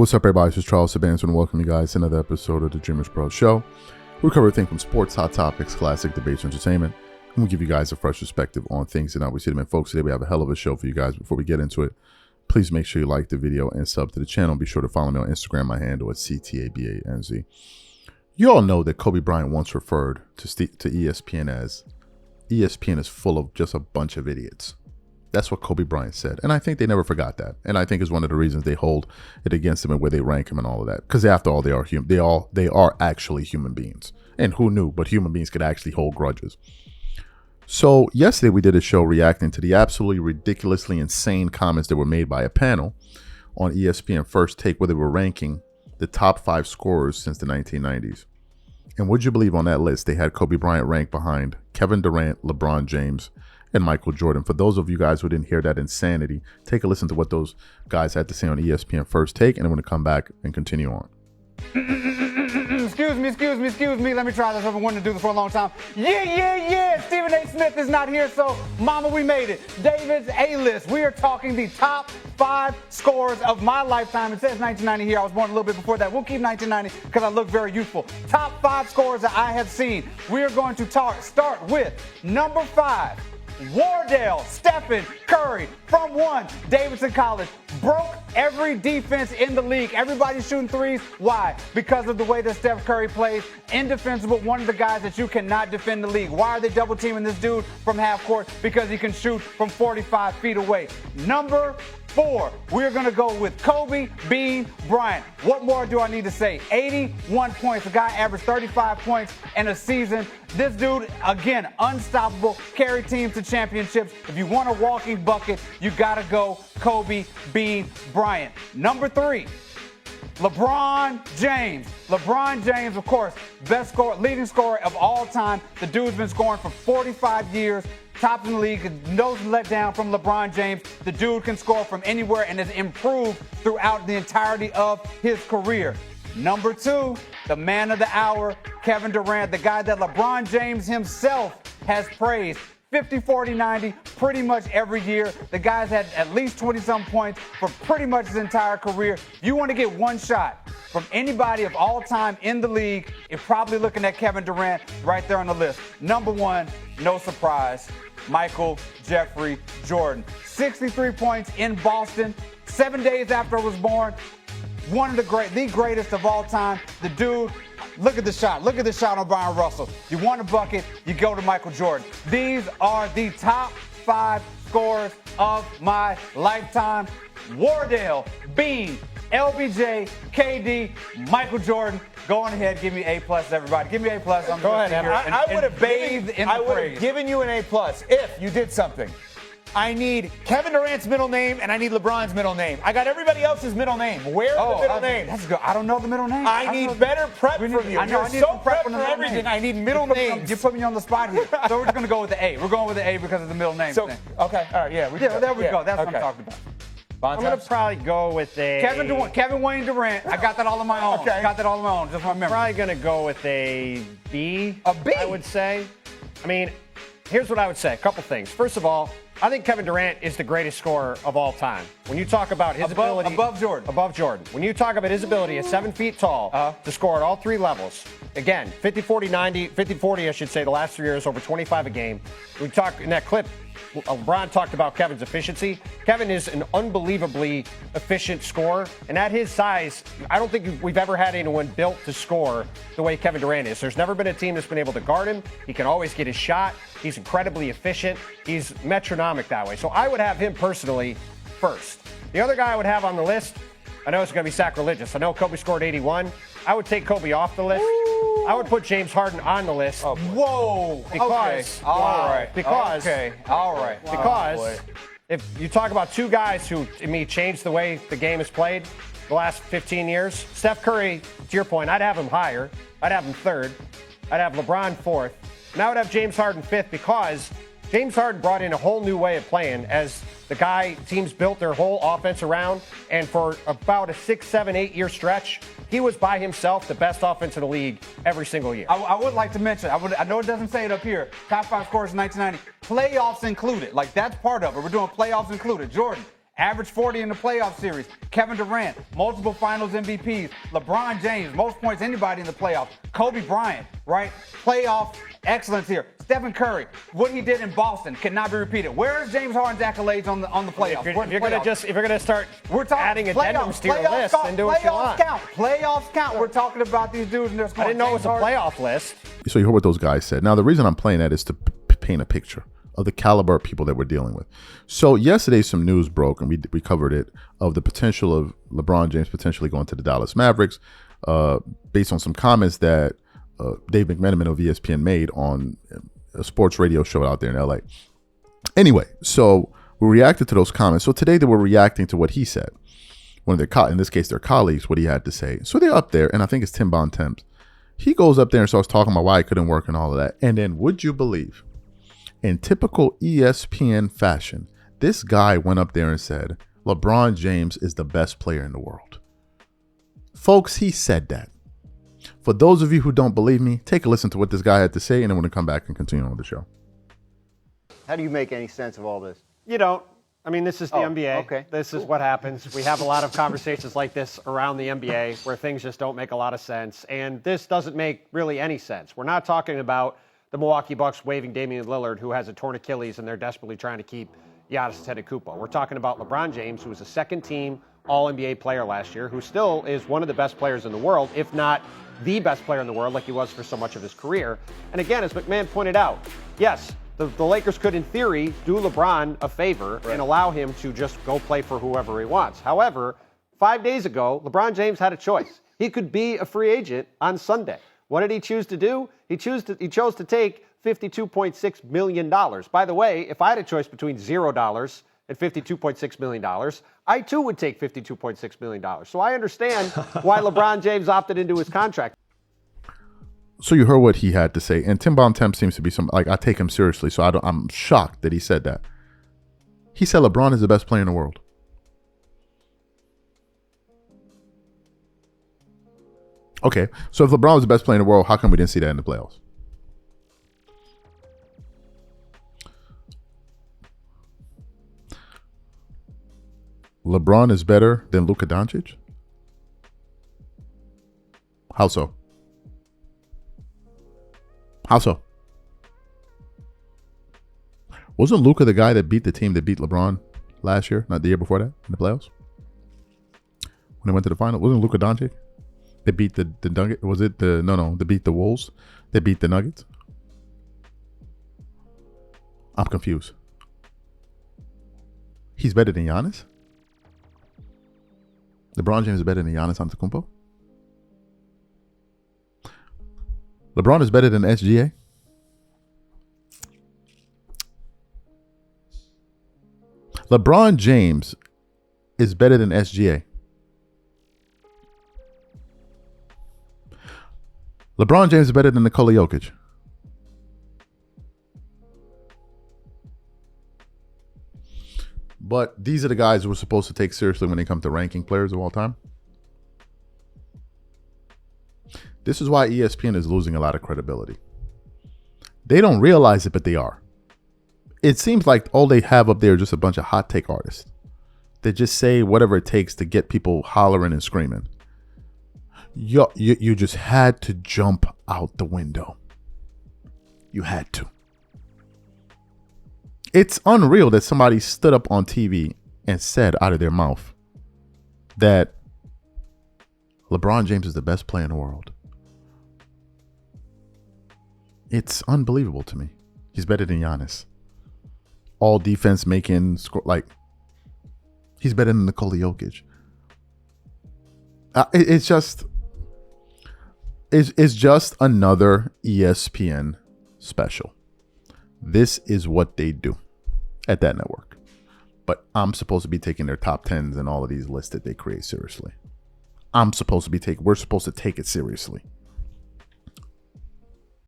what's up, everybody? This is Charles Sabanson, and welcome you guys to another episode of the DREAMERSPRO show. We cover everything from sports, hot topics, classic debates, entertainment, and we give you guys a fresh perspective on things that we see them in. Folks, today we have a hell of a show for you guys. Before we get into it, please make sure you like the video and sub to the channel. Be sure to follow me on Instagram. My handle is CTABANZ. You all know that Kobe Bryant once referred to ESPN as, ESPN is full of just a bunch of idiots. That's what Kobe Bryant said. And I think they never forgot that. And I think it's one of the reasons they hold it against him and where they rank him and all of that. Because after all, they are human. They are actually human beings. And who knew? But human beings could actually hold grudges. So yesterday we did a show reacting to the absolutely ridiculously insane comments that were made by a panel on ESPN First Take, where they were ranking the top 5 scorers since the 1990s. And would you believe on that list, they had Kobe Bryant ranked behind Kevin Durant, LeBron James, and Michael Jordan. For those of you guys who didn't hear that insanity, take a listen to what those guys had to say on ESPN First Take, and I'm going to come back and continue on. Excuse me. Let me try this. I've been wanting to do this for a long time. Yeah. Stephen A. Smith is not here, so mama, we made it. David's A-list. We are talking the top 5 scorers of my lifetime. It says 1990 here. I was born a little bit before that. We'll keep 1990 because I look very youthful. Top 5 scorers that I have seen. We are going to start with number 5. Wardell Stephen Curry from 1, Davidson College. Broke every defense in the league. Everybody's shooting threes. Why? Because of the way that Steph Curry plays. Indefensible, one of the guys that you cannot defend the league. Why are they double teaming this dude from half court? Because he can shoot from 45 feet away. Number 4, we're going to go with Kobe Bean Bryant. What more do I need to say? 81 points. The guy averaged 35 points in a season. This dude, again, unstoppable, carry teams to championships. If you want a walking bucket, you got to go Kobe Bean Bryant. Number 3, LeBron James. LeBron James, of course, best scorer, leading scorer of all time. The dude's been scoring for 45 years. Top in the league, no letdown from LeBron James. The dude can score from anywhere and has improved throughout the entirety of his career. Number 2, the man of the hour, Kevin Durant, the guy that LeBron James himself has praised. 50, 40, 90, pretty much every year. The guy's had at least 20-some points for pretty much his entire career. You want to get one shot from anybody of all time in the league, you're probably looking at Kevin Durant right there on the list. Number 1, no surprise, Michael Jeffrey Jordan. 63 points in Boston, 7 days after I was born. One of the greatest of all time. The dude, look at the shot. Look at the shot on Brian Russell. You want a bucket, you go to Michael Jordan. These are the top 5 scorers of my lifetime. Wardell, Bean, LBJ, KD, Michael Jordan. Go on ahead, give me A+, everybody. Give me A+. Go ahead. I would have given you an A+ if you did something. I need Kevin Durant's middle name and I need LeBron's middle name. I got everybody else's middle name. Where's the middle name? That's good. I don't know the middle name. I need better prep from you. You're so prep for everything. I need middle names. You put me on the spot here. So we're just going to go with the A. We're going with the A because of the middle name thing. Okay. All right. Yeah. There we go. That's what I'm talking about. I'm going to probably go with a... Kevin Wayne Durant. I got that all on my own. Okay. Got that all on my own. Just my memory. Probably going to go with a B. A B? I would say. I mean, here's what I would say. A couple things. First of all, I think Kevin Durant is the greatest scorer of all time. When you talk about his ability... Above Jordan. Above Jordan. When you talk about his ability at 7 feet tall to score at all 3 levels, again, 50, 40, 90, 50, 40, I should say, the last 3 years, over 25 a game. We talked in that clip, LeBron talked about Kevin's efficiency. Kevin is an unbelievably efficient scorer, and at his size, I don't think we've ever had anyone built to score the way Kevin Durant is. There's never been a team that's been able to guard him. He can always get his shot. He's incredibly efficient. He's metronomic that way. So I would have him personally first. The other guy I would have on the list, I know it's going to be sacrilegious. I know Kobe scored 81. I would take Kobe off the list. I would put James Harden on the list. Oh, whoa. Because, okay. All right. Because, okay. All right. Because if you talk about 2 guys who, to me, changed the way the game is played the last 15 years, Steph Curry, to your point, I'd have him higher. I'd have him 3rd. I'd have LeBron 4th. And I would have James Harden 5th because James Harden brought in a whole new way of playing as the guy teams built their whole offense around. And for about a 6, 7, 8 year stretch, he was by himself the best offense in the league every single year. I would like to mention, I know it doesn't say it up here, top 5 scorers in 1990, playoffs included. Like, that's part of it. We're doing playoffs included. Jordan, Average 40 in the playoff series. Kevin Durant, multiple finals MVPs. LeBron James, most points anybody in the playoffs. Kobe Bryant, right? Playoff excellence here. Stephen Curry, what he did in Boston cannot be repeated. Where is James Harden's accolades on the playoffs? If you're gonna start adding addendums to your list, then do what you want. Playoffs count. We're talking about these dudes and their scoring. I didn't know it was a playoff list. So you heard what those guys said. Now the reason I'm playing that is to paint a picture of the caliber of people that we're dealing with. So yesterday some news broke, and we covered it, of the potential of LeBron James potentially going to the Dallas Mavericks, based on some comments that Dave McMenamin of ESPN made on a sports radio show out there in LA. Anyway, so we reacted to those comments. So today they were reacting to what he said. One of their, in this case, their colleagues, what he had to say. So they're up there, and I think it's Tim Bontemps. He goes up there and starts talking about why it couldn't work and all of that. And then, would you believe, in typical ESPN fashion, this guy went up there and said, LeBron James is the best player in the world. Folks, he said that. For those of you who don't believe me, take a listen to what this guy had to say, and then we're going to come back and continue on with the show. How do you make any sense of all this? You don't. I mean, this is the NBA. Okay. This is what happens. We have a lot of conversations like this around the NBA where things just don't make a lot of sense. And this doesn't make really any sense. We're not talking about the Milwaukee Bucks waiving Damian Lillard, who has a torn Achilles, and they're desperately trying to keep Giannis Antetokounmpo. We're talking about LeBron James, who was a second-team All-NBA player last year, who still is one of the best players in the world, if not the best player in the world, like he was for so much of his career. And again, as McMahon pointed out, yes, the Lakers could, in theory, do LeBron a favor and allow him to just go play for whoever he wants. However, 5 days ago, LeBron James had a choice. He could be a free agent on Sunday. What did he choose to do? He chose to take $52.6 million. By the way, if I had a choice between $0 and $52.6 million, I too would take $52.6 million. So I understand why LeBron James opted into his contract. So you heard what he had to say, and Tim Bontemps seems to be I take him seriously, so I'm shocked that he said that. He said LeBron is the best player in the world. Okay, so if LeBron was the best player in the world, how come we didn't see that in the playoffs? LeBron is better than Luka Doncic? How so? How so? Wasn't Luka the guy that beat the team that beat LeBron last year, not the year before that, in the playoffs? When they went to the final, wasn't Luka Doncic? They beat the Nuggets. Was it the they beat the Wolves? They beat the Nuggets? I'm confused. He's better than Giannis? LeBron James is better than Giannis Antetokounmpo? LeBron is better than SGA? LeBron James is better than SGA. LeBron James is better than Nikola Jokic. But these are the guys we're supposed to take seriously when they come to ranking players of all time. This is why ESPN is losing a lot of credibility. They don't realize it, but they are. It seems like all they have up there is just a bunch of hot take artists. They just say whatever it takes to get people hollering and screaming. You just had to jump out the window. You had to. It's unreal that somebody stood up on TV and said out of their mouth that LeBron James is the best player in the world. It's unbelievable to me. He's better than Giannis. All defense making, he's better than Nikola Jokic. It's just another ESPN special. This is what they do at that network. But I'm supposed to be taking their top 10s and all of these lists that they create seriously. We're supposed to take it seriously.